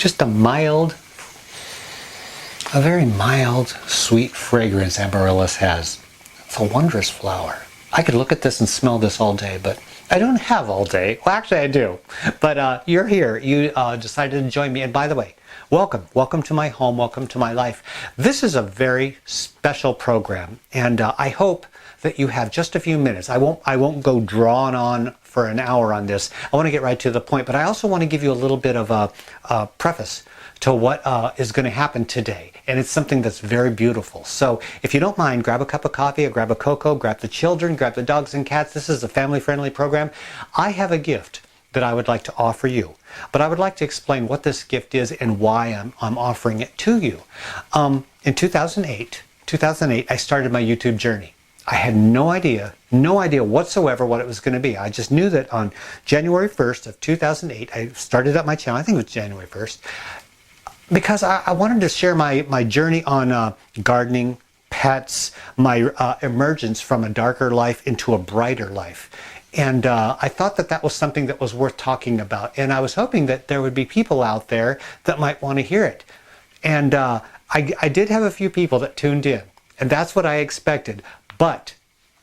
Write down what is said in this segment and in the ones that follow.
Just a very mild, sweet fragrance amaryllis has. It's a wondrous flower. I could look at this and smell this all day, but I don't have all day. Well, actually I do. But you're here. You decided to join me. And by the way, welcome. Welcome to my home. Welcome to my life. This is a very special program. And I hope that you have just a few minutes. I won't go drawn on for an hour on this. I want to get right to the point. But I also want to give you a little bit of a preface to what is going to happen today. And it's something that's very beautiful. So if you don't mind, grab a cup of coffee or grab a cocoa, grab the children, grab the dogs and cats. This is a family-friendly program. I have a gift that I would like to offer you. But I would like to explain what this gift is and why I'm offering it to you. In 2008, I started my YouTube journey. I had no idea whatsoever what it was going to be. I just knew that on January 1st of 2008, I started up my channel. I think it was January 1st. Because I wanted to share my journey on gardening, pets, my emergence from a darker life into a brighter life. And I thought that was something that was worth talking about. And I was hoping that there would be people out there that might want to hear it. And I did have a few people that tuned in. And that's what I expected. But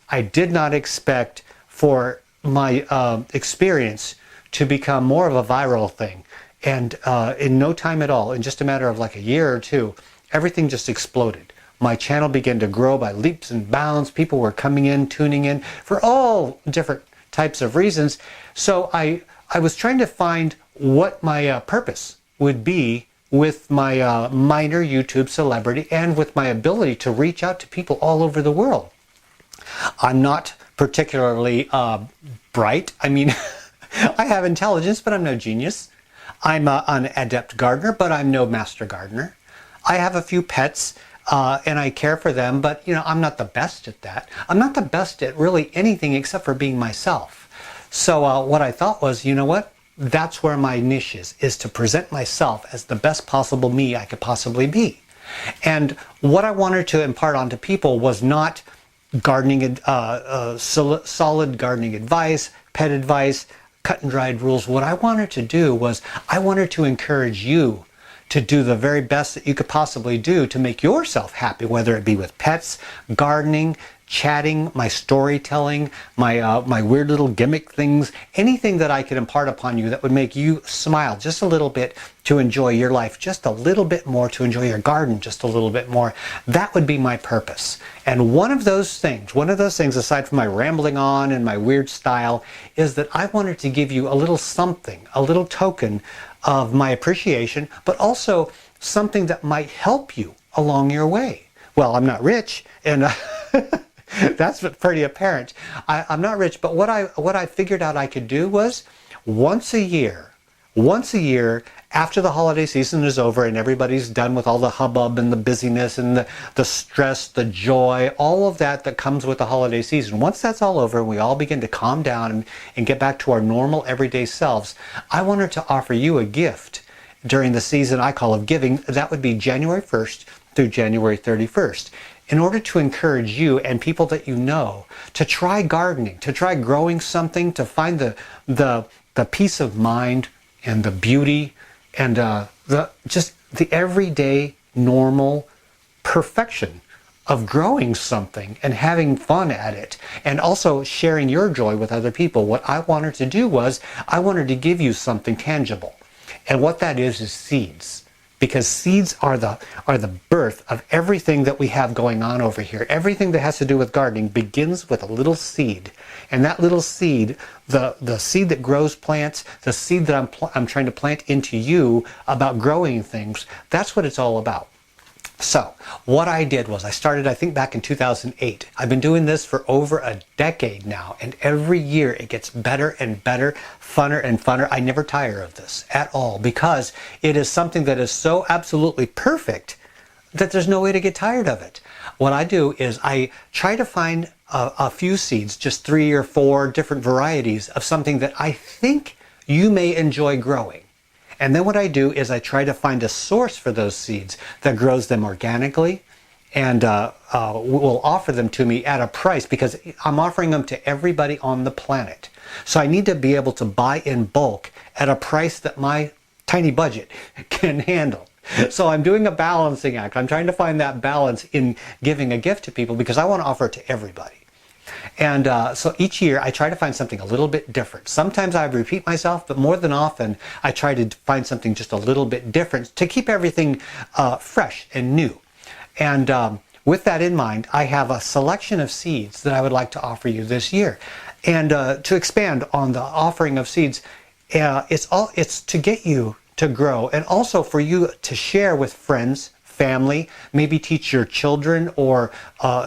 I did not expect for my experience to become more of a viral thing. And in no time at all, in just a matter of like a year or two, everything just exploded. My channel began to grow by leaps and bounds. People were coming in, tuning in for all different types of reasons. So I was trying to find what my purpose would be with my minor YouTube celebrity and with my ability to reach out to people all over the world. I'm not particularly bright. I mean, I have intelligence, but I'm no genius. I'm an adept gardener, but I'm no master gardener. I have a few pets, and I care for them, but you know, I'm not the best at that. I'm not the best at really anything except for being myself. So what I thought was, you know what? That's where my niche is to present myself as the best possible me I could possibly be. And what I wanted to impart onto people was not gardening, solid gardening advice, pet advice, cut and dried rules. What I wanted to do was I wanted to encourage you to do the very best that you could possibly do to make yourself happy, whether it be with pets, gardening, chatting, my storytelling, my weird little gimmick things, anything that I could impart upon you that would make you smile just a little bit, to enjoy your life just a little bit more, to enjoy your garden just a little bit more. That would be my purpose. And one of those things, aside from my rambling on and my weird style, is that I wanted to give you a little something, a little token of my appreciation, but also something that might help you along your way. Well, I'm not rich, and that's pretty apparent. I'm not rich, but what I figured out I could do was once a year, after the holiday season is over and everybody's done with all the hubbub and the busyness and the stress, the joy, all of that comes with the holiday season. Once that's all over and we all begin to calm down and get back to our normal everyday selves, I wanted to offer you a gift during the season I call of giving. That would be January 1st through January 31st. In order to encourage you and people that you know to try gardening, to try growing something, to find the peace of mind and the beauty and just the everyday normal perfection of growing something and having fun at it, and also sharing your joy with other people. What I wanted to do was I wanted to give you something tangible, and what that is seeds. Because seeds are the birth of everything that we have going on over here. Everything that has to do with gardening begins with a little seed. And that little seed, the seed that grows plants, the seed that I'm trying to plant into you about growing things, that's what it's all about. So what I did was I started, I think, back in 2008. I've been doing this for over a decade now, and every year it gets better and better, funner and funner. I never tire of this at all, because it is something that is so absolutely perfect that there's no way to get tired of it. What I do is I try to find a few seeds, just 3 or 4 different varieties of something that I think you may enjoy growing. And then what I do is I try to find a source for those seeds that grows them organically and will offer them to me at a price, because I'm offering them to everybody on the planet. So I need to be able to buy in bulk at a price that my tiny budget can handle. So I'm doing a balancing act. I'm trying to find that balance in giving a gift to people because I want to offer it to everybody. And so each year I try to find something a little bit different. Sometimes I repeat myself, but more than often I try to find something just a little bit different to keep everything fresh and new. And with that in mind, I have a selection of seeds that I would like to offer you this year. And to expand on the offering of seeds, it's to get you to grow and also for you to share with friends, family, maybe teach your children or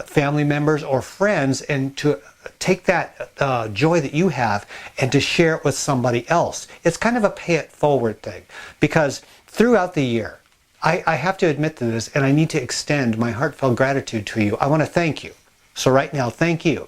family members or friends, and to take that joy that you have and to share it with somebody else. It's kind of a pay it forward thing, because throughout the year, I have to admit to this, and I need to extend my heartfelt gratitude to you. I want to thank you. So right now, thank you.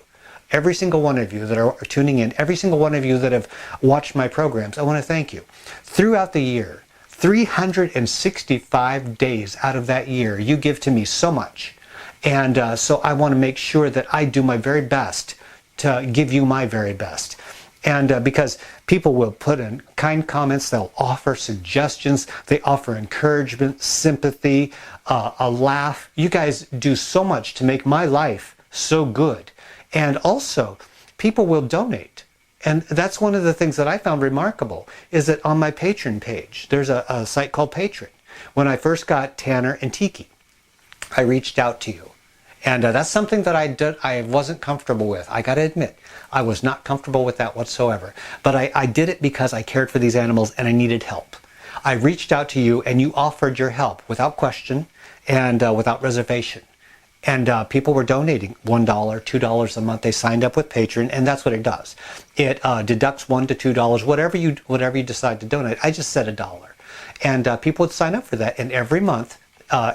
Every single one of you that are tuning in, every single one of you that have watched my programs, I want to thank you. Throughout the year, 365 days out of that year, you give to me so much. And so I want to make sure that I do my very best to give you my very best. And because people will put in kind comments, they'll offer suggestions, they offer encouragement, sympathy, a laugh. You guys do so much to make my life so good. And also, people will donate. And that's one of the things that I found remarkable, is that on my Patreon page, there's a site called Patreon. When I first got Tanner and Tiki, I reached out to you. And that's something that I wasn't comfortable with. I got to admit, I was not comfortable with that whatsoever. But I did it because I cared for these animals and I needed help. I reached out to you and you offered your help without question and without reservation. And people were donating $1, $2 a month. They signed up with Patreon, and that's what it does. It deducts $1 to $2, whatever you decide to donate. I just said $1, and people would sign up for that. And every month,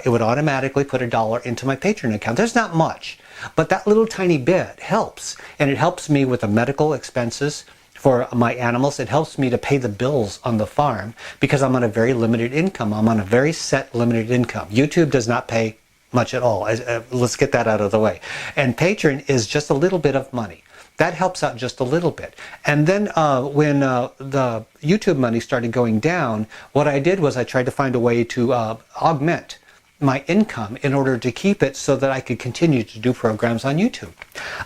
it would automatically put $1 into my Patreon account. There's not much, but that little tiny bit helps, and it helps me with the medical expenses for my animals. It helps me to pay the bills on the farm because I'm on a very limited income. I'm on a very set limited income. YouTube does not pay much at all. Let's get that out of the way. And Patreon is just a little bit of money. That helps out just a little bit. And then when the YouTube money started going down, what I did was I tried to find a way to augment my income in order to keep it so that I could continue to do programs on YouTube.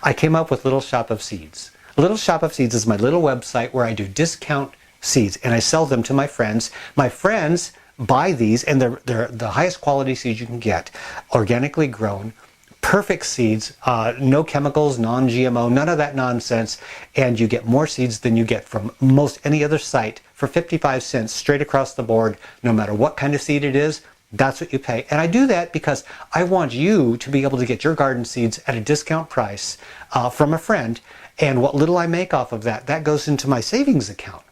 I came up with Little Shop of Seeds. Little Shop of Seeds is my little website where I do discount seeds and I sell them to my friends. My friends buy these, and they're the highest quality seeds you can get, organically grown, perfect seeds, no chemicals, non-GMO, none of that nonsense, and you get more seeds than you get from most any other site for 55 cents straight across the board. No matter what kind of seed it is, that's what you pay. And I do that because I want you to be able to get your garden seeds at a discount price from a friend, and what little I make off of that goes into my savings account.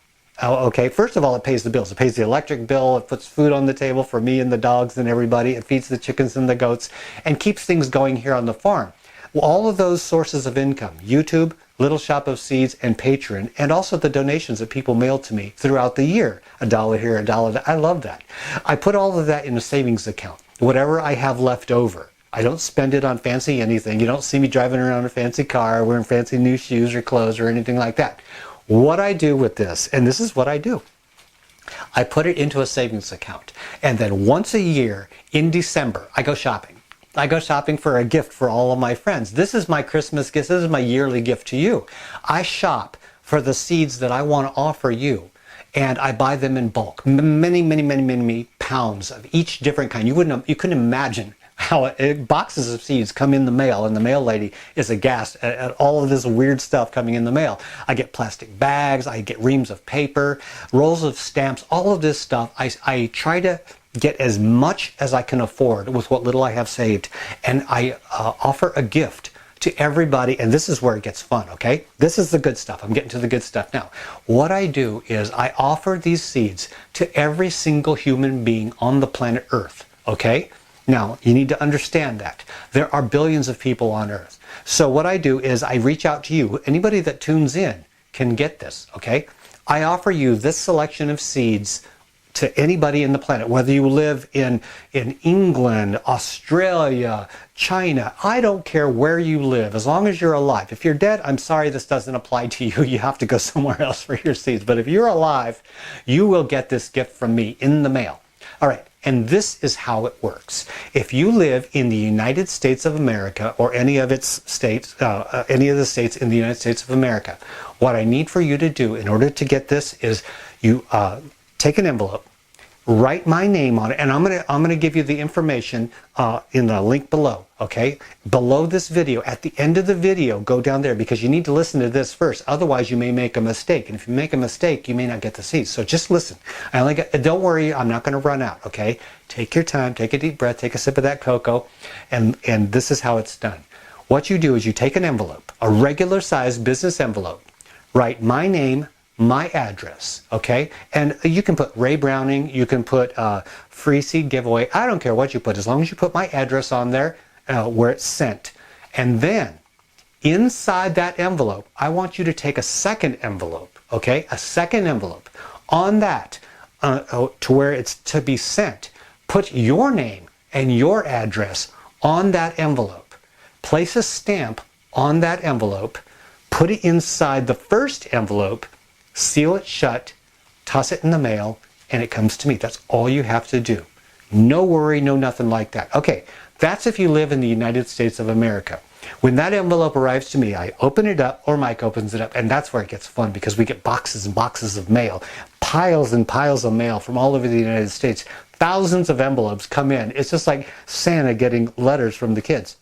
Okay, first of all, it pays the bills. It pays the electric bill, it puts food on the table for me and the dogs and everybody, it feeds the chickens and the goats, and keeps things going here on the farm. Well, all of those sources of income, YouTube, Little Shop of Seeds, and Patreon, and also the donations that people mail to me throughout the year, $1 here, $1 there. I love that. I put all of that in a savings account. Whatever I have left over, I don't spend it on fancy anything. You don't see me driving around in a fancy car, wearing fancy new shoes or clothes or anything like that. What I do with this, and this is what I do, I put it into a savings account, and then once a year in December, I go shopping. I go shopping for a gift for all of my friends. This is my Christmas gift. This is my yearly gift to you. I shop for the seeds that I want to offer you, and I buy them in bulk. Many pounds of each different kind. You couldn't imagine how boxes of seeds come in the mail, and the mail lady is aghast at all of this weird stuff coming in the mail. I get plastic bags, I get reams of paper, rolls of stamps, all of this stuff. I try to get as much as I can afford with what little I have saved, and I offer a gift to everybody, and this is where it gets fun, okay? This is the good stuff. I'm getting to the good stuff now. What I do is I offer these seeds to every single human being on the planet Earth, okay? Now, you need to understand that. There are billions of people on Earth. So what I do is I reach out to you. Anybody that tunes in can get this, okay? I offer you this selection of seeds to anybody in the planet, whether you live in England, Australia, China. I don't care where you live, as long as you're alive. If you're dead, I'm sorry, this doesn't apply to you. You have to go somewhere else for your seeds. But if you're alive, you will get this gift from me in the mail. All right, and this is how it works. If you live in the United States of America or any of its states, any of the states in the United States of America, what I need for you to do in order to get this is you take an envelope, write my name on it, and I'm gonna give you the information in the link below, okay? Below this video, at the end of the video, go down there because you need to listen to this first. Otherwise, you may make a mistake, and if you make a mistake, you may not get the seeds. So just listen. Don't worry, I'm not gonna run out, okay? Take your time, take a deep breath, take a sip of that cocoa, and this is how it's done. What you do is you take an envelope, a regular sized business envelope, write my name, my address, okay? And you can put Ray Browning, you can put free seed giveaway. I don't care what you put, as long as you put my address on there where it's sent. And then inside that envelope, I want you to take a second envelope, okay? A second envelope. On that, to where it's to be sent, put your name and your address on that envelope. Place a stamp on that envelope, put it inside the first envelope, seal it shut, toss it in the mail, and it comes to me. That's all you have to do. No worry, no nothing like that. Okay, that's if you live in the United States of America. When that envelope arrives to me, I open it up, or Mike opens it up, and that's where it gets fun because we get boxes and boxes of mail, piles and piles of mail from all over the United States. Thousands of envelopes come in. It's just like Santa getting letters from the kids.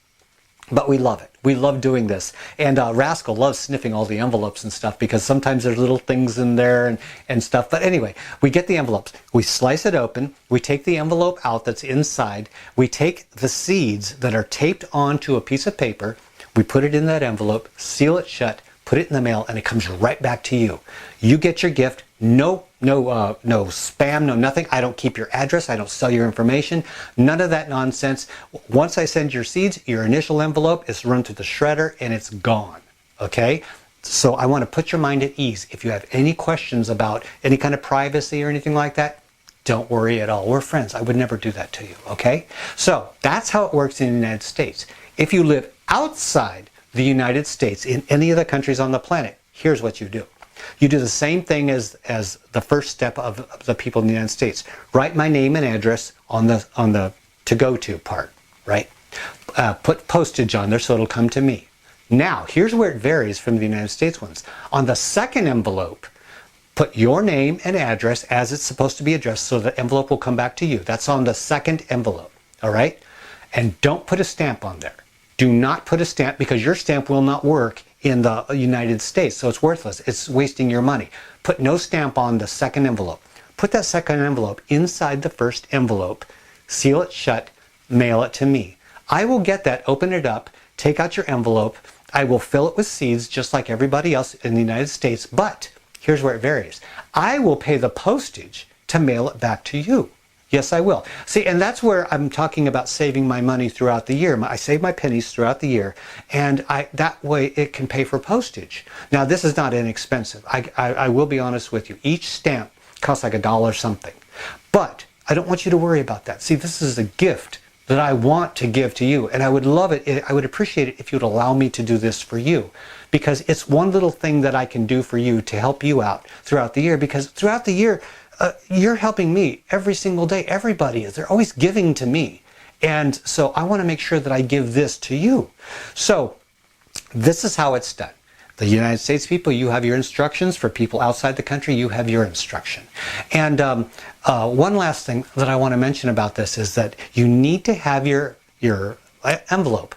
But we love it. We love doing this. And Rascal loves sniffing all the envelopes and stuff because sometimes there's little things in there and stuff. But anyway, we get the envelopes. We slice it open. We take the envelope out that's inside. We take the seeds that are taped onto a piece of paper. We put it in that envelope, seal it shut, put it in the mail, and it comes right back to you. You get your gift. No spam, no nothing. I don't keep your address. I don't sell your information. None of that nonsense. Once I send your seeds, your initial envelope is run through the shredder and it's gone. Okay? So I want to put your mind at ease. If you have any questions about any kind of privacy or anything like that, don't worry at all. We're friends. I would never do that to you. Okay? So that's how it works in the United States. If you live outside the United States, in any of the countries on the planet, here's what you do. You do the same thing as the first step of the people in the United States. Write my name and address on the to go to part, right? Put postage on there so it'll come to me. Now, here's where it varies from the United States ones. On the second envelope, put your name and address as it's supposed to be addressed so the envelope will come back to you. That's on the second envelope, all right? And don't put a stamp on there. Do not put a stamp because your stamp will not work in the United States, so it's worthless. It's wasting your money. Put no stamp on the second envelope. Put that second envelope inside the first envelope, seal it shut, mail it to me. I will get that, open it up, take out your envelope. I will fill it with seeds just like everybody else in the United States, but here's where it varies. I will pay the postage to mail it back to you. Yes, I will. See, and that's where I'm talking about saving my money throughout the year. I save my pennies throughout the year, and that way it can pay for postage. Now, this is not inexpensive. I will be honest with you. Each stamp costs like $1 something. But I don't want you to worry about that. See, this is a gift that I want to give to you, and I would love it. I would appreciate it if you'd allow me to do this for you, because it's one little thing that I can do for you to help you out throughout the year, because throughout the year, you're helping me every single day. Everybody is. They're always giving to me. And so I want to make sure that I give this to you. So this is how it's done. The United States people, you have your instructions. For people outside the country, you have your instruction. And one last thing that I want to mention about this is that you need to have your envelope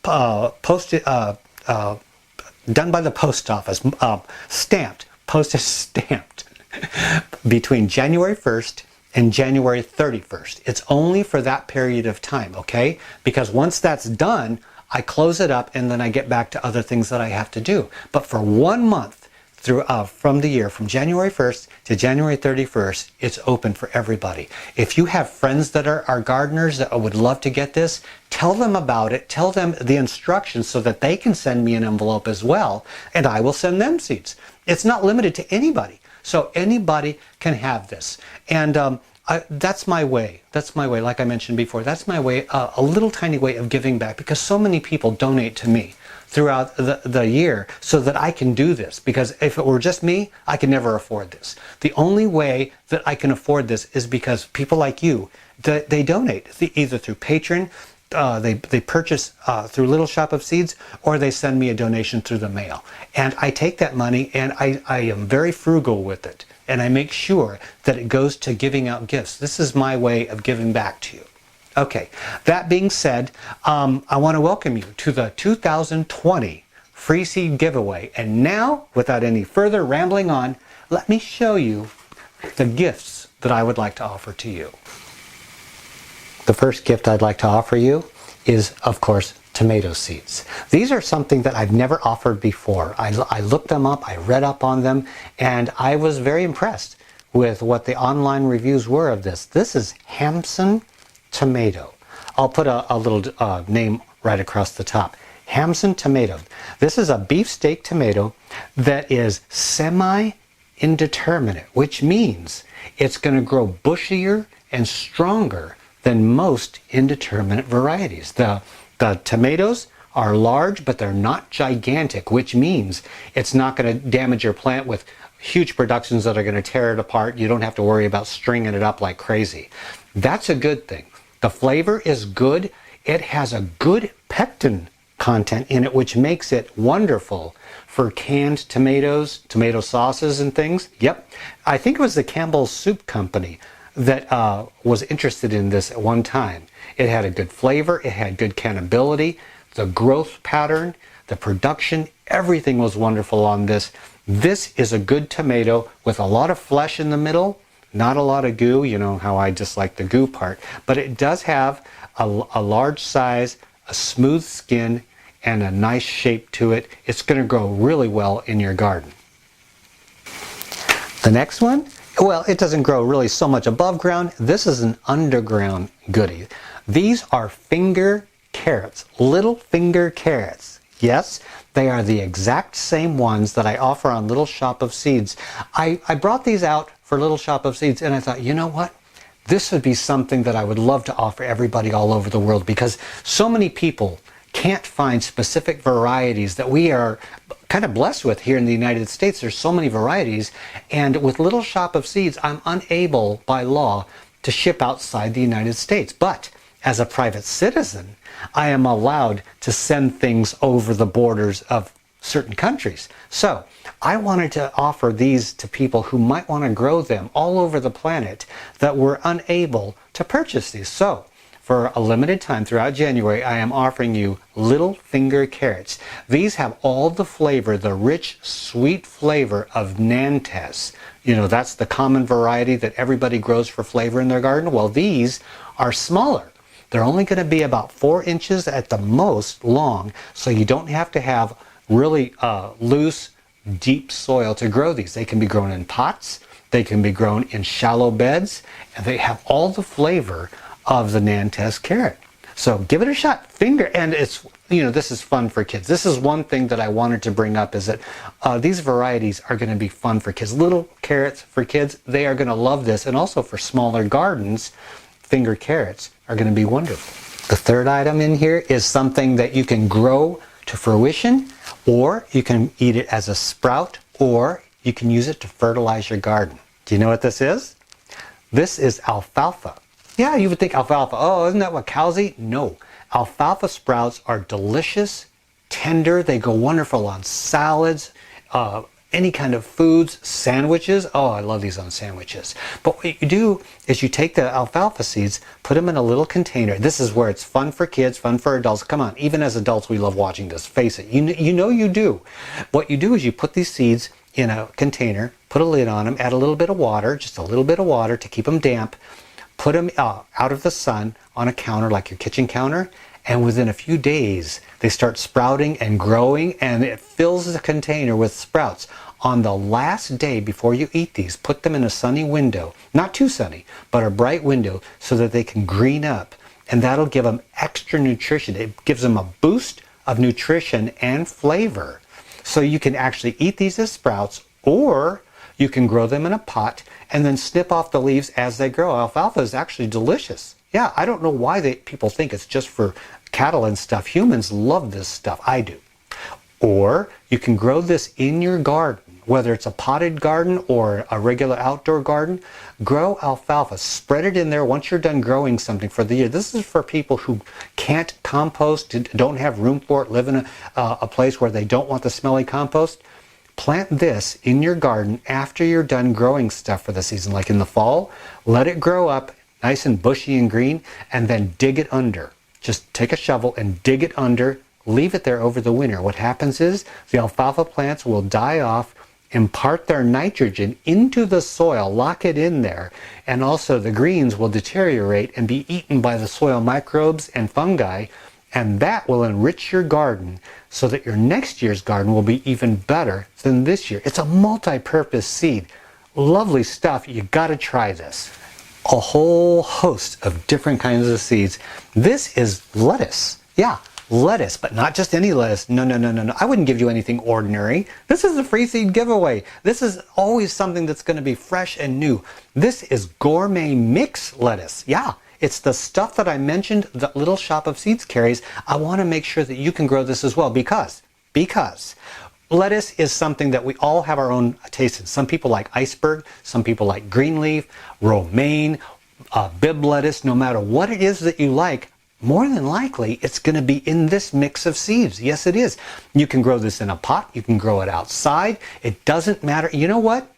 posted, done by the post office, stamped, postage stamped, between January 1st and January 31st. It's only for that period of time, okay? Because once that's done, I close it up and then I get back to other things that I have to do. But for 1 month from the year, from January 1st to January 31st, it's open for everybody. If you have friends that are gardeners that would love to get this, tell them about it. Tell them the instructions so that they can send me an envelope as well, and I will send them seeds. It's not limited to anybody. So anybody can have this. And that's my way. That's my way. Like I mentioned before, that's my way, a little tiny way of giving back, because so many people donate to me throughout the year so that I can do this. Because if it were just me, I could never afford this. The only way that I can afford this is because people like you, they donate either through Patreon, they purchase through Little Shop of Seeds, or they send me a donation through the mail. And I take that money and I am very frugal with it. And I make sure that it goes to giving out gifts. This is my way of giving back to you. Okay, that being said, I want to welcome you to the 2020 Free Seed Giveaway. And now, without any further rambling on, let me show you the gifts that I would like to offer to you. The first gift I'd like to offer you is, of course, tomato seeds. These are something that I've never offered before. I looked them up, I read up on them, and I was very impressed with what the online reviews were of this. This is Hampson tomato. I'll put a little name right across the top. Hampson tomato. This is a beefsteak tomato that is semi-indeterminate, which means it's going to grow bushier and stronger than most indeterminate varieties. The tomatoes are large, but they're not gigantic, which means it's not going to damage your plant with huge productions that are going to tear it apart. You don't have to worry about stringing it up like crazy. That's a good thing. The flavor is good. It has a good pectin content in it, which makes it wonderful for canned tomatoes, tomato sauces and things. Yep. I think it was the Campbell's Soup Company that was interested in this at one time. It had a good flavor, it had good cannability, the growth pattern, the production, everything was wonderful on this. This is a good tomato with a lot of flesh in the middle, not a lot of goo. You know how I dislike the goo part, but it does have a large size, a smooth skin, and a nice shape to it. It's going to grow really well in your garden. The next one, well, it doesn't grow really so much above ground. This is an underground goodie. These are finger carrots, little finger carrots. Yes, they are the exact same ones that I offer on Little Shop of Seeds. I brought these out for Little Shop of Seeds, and I thought, you know what? This would be something that I would love to offer everybody all over the world, because so many people can't find specific varieties that we are kind of blessed with here in the United States. There's so many varieties, and with Little Shop of Seeds, I'm unable by law to ship outside the United States. But as a private citizen, I am allowed to send things over the borders of certain countries. So I wanted to offer these to people who might want to grow them all over the planet that were unable to purchase these. So for a limited time throughout January, I am offering you little finger carrots. These have all the flavor, the rich, sweet flavor of Nantes. You know, that's the common variety that everybody grows for flavor in their garden. Well, these are smaller. They're only going to be about 4 inches at the most long, so you don't have to have really loose, deep soil to grow these. They can be grown in pots, they can be grown in shallow beds, and they have all the flavor of the Nantes carrot. So give it a shot. And it's, you know, this is fun for kids. This is one thing that I wanted to bring up, is that these varieties are going to be fun for kids. Little carrots for kids, they are going to love this. And also for smaller gardens, finger carrots are going to be wonderful. The third item in here is something that you can grow to fruition, or you can eat it as a sprout, or you can use it to fertilize your garden. Do you know what this is? This is alfalfa. Yeah, you would think alfalfa, oh, isn't that what cows eat? No. Alfalfa sprouts are delicious, tender. They go wonderful on salads, any kind of foods, sandwiches. Oh, I love these on sandwiches. But what you do is you take the alfalfa seeds, put them in a little container. This is where it's fun for kids, fun for adults. Come on, even as adults, we love watching this. Face it, you know you do. What you do is you put these seeds in a container, put a lid on them, add a little bit of water, just a little bit of water to keep them damp. Put them out of the sun on a counter, like your kitchen counter, and within a few days they start sprouting and growing, and it fills the container with sprouts. On the last day before you eat these, put them in a sunny window, not too sunny, but a bright window, so that they can green up, and that'll give them extra nutrition. It gives them a boost of nutrition and flavor. So you can actually eat these as sprouts, or You can grow them in a pot and then snip off the leaves as they grow. Alfalfa is actually delicious. Yeah, I don't know why people think it's just for cattle and stuff. Humans love this stuff. I do. Or you can grow this in your garden, whether it's a potted garden or a regular outdoor garden. Grow alfalfa. Spread it in there once you're done growing something for the year. This is for people who can't compost, don't have room for it, live in a place where they don't want the smelly compost. Plant this in your garden after you're done growing stuff for the season, like in the fall. Let it grow up nice and bushy and green, and then dig it under. Just take a shovel and dig it under. Leave it there over the winter. What happens is the alfalfa plants will die off, impart their nitrogen into the soil, lock it in there, and also the greens will deteriorate and be eaten by the soil microbes and fungi, and that will enrich your garden so that your next year's garden will be even better than this year. It's a multi-purpose seed. Lovely stuff. You got to try this. A whole host of different kinds of seeds. This is lettuce. Yeah. Lettuce, but not just any lettuce. No. I wouldn't give you anything ordinary. This is a free seed giveaway. This is always something that's going to be fresh and new. This is gourmet mix lettuce. Yeah, it's the stuff that I mentioned that Little Shop of Seeds carries. I want to make sure that you can grow this as well because lettuce is something that we all have our own taste in. Some people like iceberg, some people like green leaf, romaine, bib lettuce. No matter what it is that you like, more than likely, it's going to be in this mix of seeds. Yes, it is. You can grow this in a pot. You can grow it outside. It doesn't matter. You know what?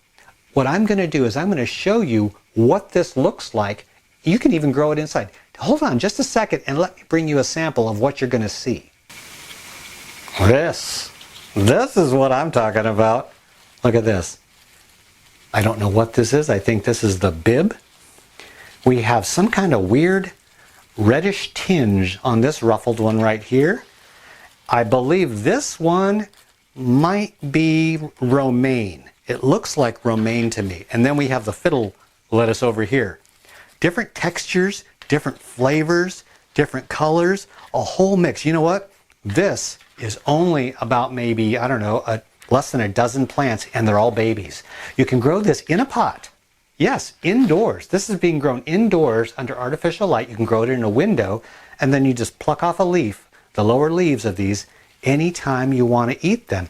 What I'm going to do is I'm going to show you what this looks like. You can even grow it inside. Hold on just a second and let me bring you a sample of what you're going to see. This is what I'm talking about. Look at this. I don't know what this is. I think this is the bib. We have some kind of weird reddish tinge on this ruffled one right here. I believe this one might be romaine. It looks like romaine to me. And then we have the fiddle lettuce over here. Different textures, different flavors, different colors, a whole mix. You know what? This is only about maybe, I don't know, less than a dozen plants, and they're all babies. You can grow this in a pot. Yes, indoors. This is being grown indoors under artificial light. You can grow it in a window, and then you just pluck off a leaf, the lower leaves of these, anytime you want to eat them.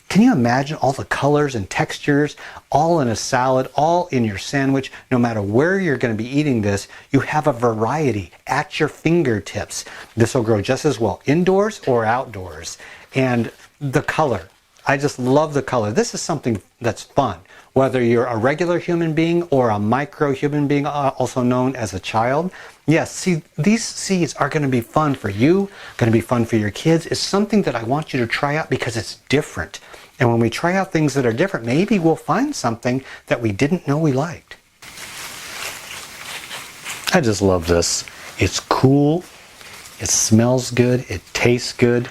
Can you imagine all the colors and textures, all in a salad, all in your sandwich? No matter where you're going to be eating this, you have a variety at your fingertips. This will grow just as well indoors or outdoors. And the color, I just love the color. This is something that's fun. Whether you're a regular human being or a micro human being, also known as a child. Yes, see, these seeds are going to be fun for you, going to be fun for your kids. It's something that I want you to try out because it's different. And when we try out things that are different, maybe we'll find something that we didn't know we liked. I just love this. It's cool. It smells good. It tastes good.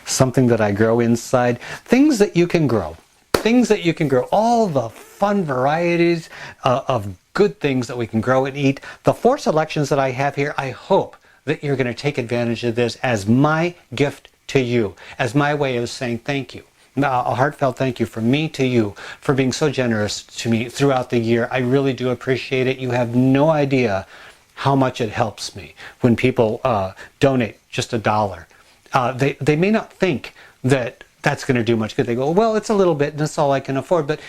Something that I grow inside. Things that you can grow. Things that you can grow. All the fun varieties of good things that we can grow and eat. The 4 selections that I have here, I hope that you're going to take advantage of this as my gift to you, as my way of saying thank you. A heartfelt thank you from me to you for being so generous to me throughout the year. I really do appreciate it. You have no idea how much it helps me when people donate just $1. They may not think that that's going to do much good. They go, well, it's a little bit and that's all I can afford, but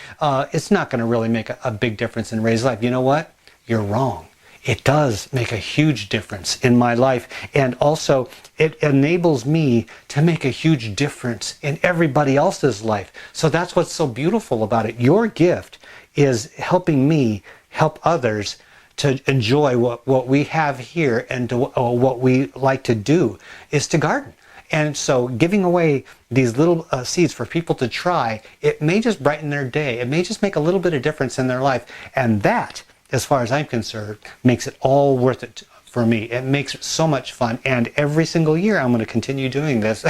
it's not going to really make a big difference in Ray's life. You know what? You're wrong. It does make a huge difference in my life, and also it enables me to make a huge difference in everybody else's life. So that's what's so beautiful about it. Your gift is helping me help others to enjoy what we have here, and to, what we like to do is to garden. And so giving away these little seeds for people to try, it may just brighten their day. It may just make a little bit of difference in their life. And that, as far as I'm concerned, makes it all worth it for me. It makes it so much fun. And every single year I'm going to continue doing this.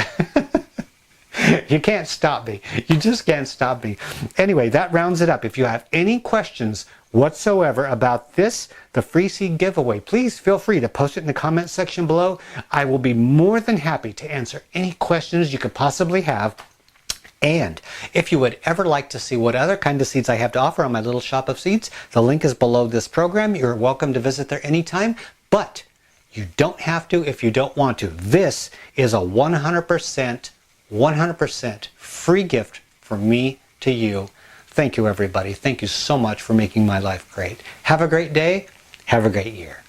You can't stop me. You just can't stop me. Anyway, that rounds it up. If you have any questions whatsoever about this, the free seed giveaway, please feel free to post it in the comment section below. I will be more than happy to answer any questions you could possibly have. And if you would ever like to see what other kind of seeds I have to offer on my little shop of seeds, the link is below this program. You're welcome to visit there anytime, but you don't have to if you don't want to. This is a 100% free gift from me to you. Thank you, everybody. Thank you so much for making my life great. Have a great day. Have a great year.